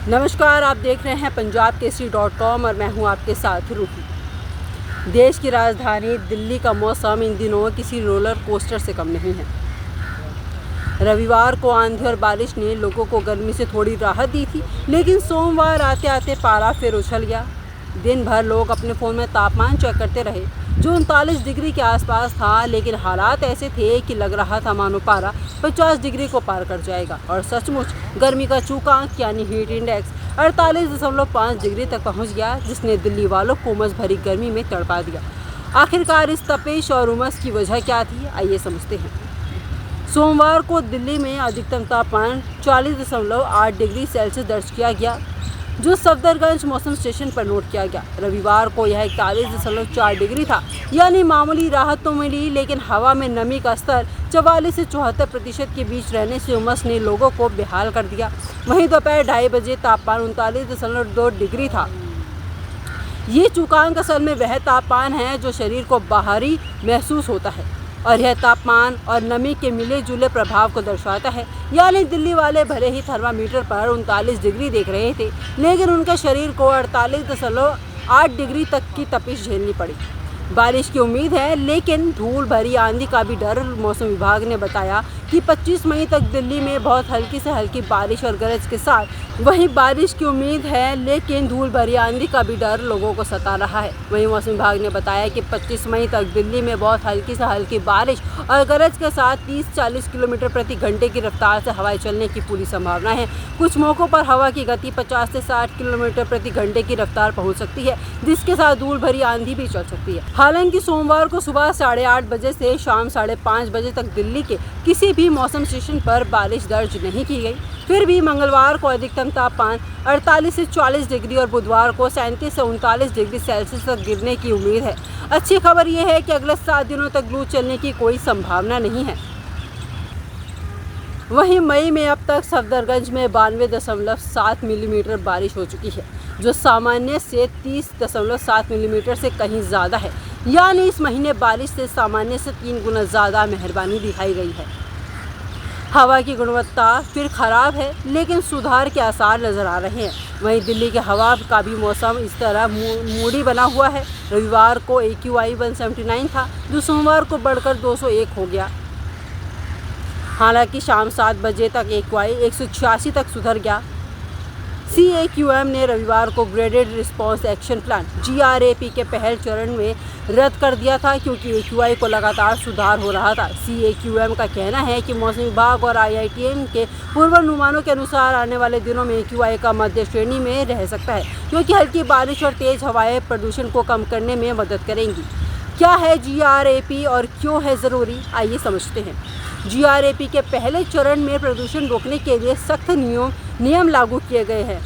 नमस्कार, आप देख रहे हैं पंजाब केसरी.com और मैं हूं आपके साथ रूही। देश की राजधानी दिल्ली का मौसम इन दिनों किसी रोलर कोस्टर से कम नहीं है। रविवार को आंधी और बारिश ने लोगों को गर्मी से थोड़ी राहत दी थी, लेकिन सोमवार आते आते पारा फिर उछल गया। दिन भर लोग अपने फ़ोन में तापमान चेक करते रहे, जो 39 डिग्री के आसपास था, लेकिन हालात ऐसे थे कि लग रहा था मानो पारा 50 डिग्री को पार कर जाएगा। और सचमुच गर्मी का सूचकांक यानी हीट इंडेक्स 48.5 डिग्री तक पहुंच गया, जिसने दिल्ली वालों को उमस भरी गर्मी में तड़पा दिया। आखिरकार इस तपिश और उमस की वजह क्या थी, आइए समझते हैं। सोमवार को दिल्ली में अधिकतम तापमान 40.8 डिग्री सेल्सियस दर्ज किया गया, जो सफदरगंज मौसम स्टेशन पर नोट किया गया। रविवार को यह 41.4 डिग्री था, यानी मामूली राहत तो मिली, लेकिन हवा में नमी का स्तर 44 से 74% के बीच रहने से उमस ने लोगों को बेहाल कर दिया। वहीं दोपहर 2:30 बजे तापमान 39.2 डिग्री था। ये सूचकांक असल में वह तापमान है जो शरीर को बाहरी महसूस होता है, और यह तापमान और नमी के मिले जुले प्रभाव को दर्शाता है। यानी दिल्ली वाले भले ही थर्मामीटर पर 39 डिग्री देख रहे थे, लेकिन उनके शरीर को 48.8 डिग्री तक की तपिश झेलनी पड़ी। बारिश की उम्मीद है, लेकिन धूल भरी आंधी का भी डर। मौसम विभाग ने बताया कि 25 मई तक दिल्ली में बहुत हल्की से हल्की बारिश और गरज के साथ वहीं बारिश की उम्मीद है, लेकिन धूल भरी आंधी का भी डर लोगों को सता रहा है। वहीं मौसम विभाग ने बताया कि 25 मई तक दिल्ली में बहुत हल्की से हल्की बारिश और गरज के साथ 30-40 किलोमीटर प्रति घंटे की रफ्तार से हवाएं चलने की पूरी संभावना है। कुछ मौक़ों पर हवा की गति 50 से 60 किलोमीटर प्रति घंटे की रफ्तार पहुँच सकती है, जिसके साथ धूल भरी आंधी भी चल सकती है। हालांकि सोमवार को सुबह 8:30 बजे से शाम 5:30 बजे तक दिल्ली के किसी भी मौसम स्टेशन पर बारिश दर्ज नहीं की गई। फिर भी मंगलवार को अधिकतम तापमान 48 से 40 डिग्री और बुधवार को 37 से 39 डिग्री सेल्सियस तक गिरने की उम्मीद है। अच्छी खबर यह है कि अगले 7 दिनों तक लू चलने की कोई संभावना नहीं है। वहीं मई में अब तक सफदरगंज में 92.7 मिलीमीटर बारिश हो चुकी है, जो सामान्य से 30.7 मिलीमीटर से कहीं ज़्यादा है। यानी इस महीने बारिश से सामान्य से 3 गुना ज़्यादा मेहरबानी दिखाई गई है। हवा की गुणवत्ता फिर खराब है, लेकिन सुधार के आसार नज़र आ रहे हैं। वहीं दिल्ली के हवा का भी मौसम इस तरह मूडी बना हुआ है। रविवार को AQI 179 था, जो सोमवार को बढ़कर 201 हो गया। हालांकि शाम 7 बजे तक AQI 186 तक सुधर गया। CAQM ने रविवार को graded response action plan GRAP के पहले चरण में रद्द कर दिया था, क्योंकि AQI को लगातार सुधार हो रहा था। CAQM का कहना है कि मौसम विभाग और IITM के पूर्वानुमानों के अनुसार आने वाले दिनों में AQI का मध्य श्रेणी में रह सकता है, क्योंकि हल्की बारिश और तेज़ हवाएं प्रदूषण को कम करने में मदद करेंगी। क्या है GRAP और क्यों है ज़रूरी, आइए समझते हैं। GRAP के पहले चरण में प्रदूषण रोकने के लिए सख्त नियम लागू किए गए हैं,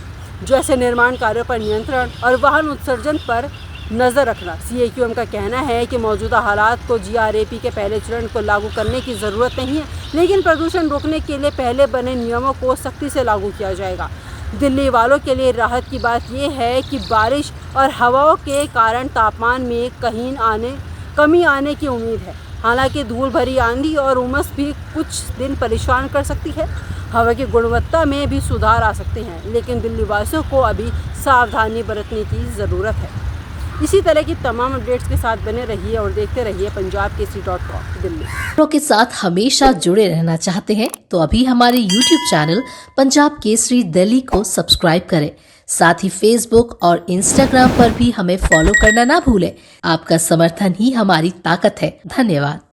जैसे निर्माण कार्यों पर नियंत्रण और वाहन उत्सर्जन पर नज़र रखना। CAQM का कहना है कि मौजूदा हालात को GRAP के पहले चरण को लागू करने की ज़रूरत नहीं है, लेकिन प्रदूषण रोकने के लिए पहले बने नियमों को सख्ती से लागू किया जाएगा। दिल्ली वालों के लिए राहत की बात यह है कि बारिश और हवाओं के कारण तापमान में कमी आने की उम्मीद है। हालांकि धूल भरी आंधी और उमस भी कुछ दिन परेशान कर सकती है। हवा की गुणवत्ता में भी सुधार आ सकते हैं, लेकिन दिल्ली वासियों को अभी सावधानी बरतने की ज़रूरत है। इसी तरह की तमाम अपडेट्स के साथ बने रहिए और देखते रहिए पंजाब केसरी.com दिल्ली के साथ हमेशा जुड़े रहना चाहते हैं तो अभी हमारे YouTube चैनल पंजाब केसरी दिल्ली को सब्सक्राइब करें। साथ ही Facebook और Instagram पर भी हमें फॉलो करना ना भूलें। आपका समर्थन ही हमारी ताकत है। धन्यवाद।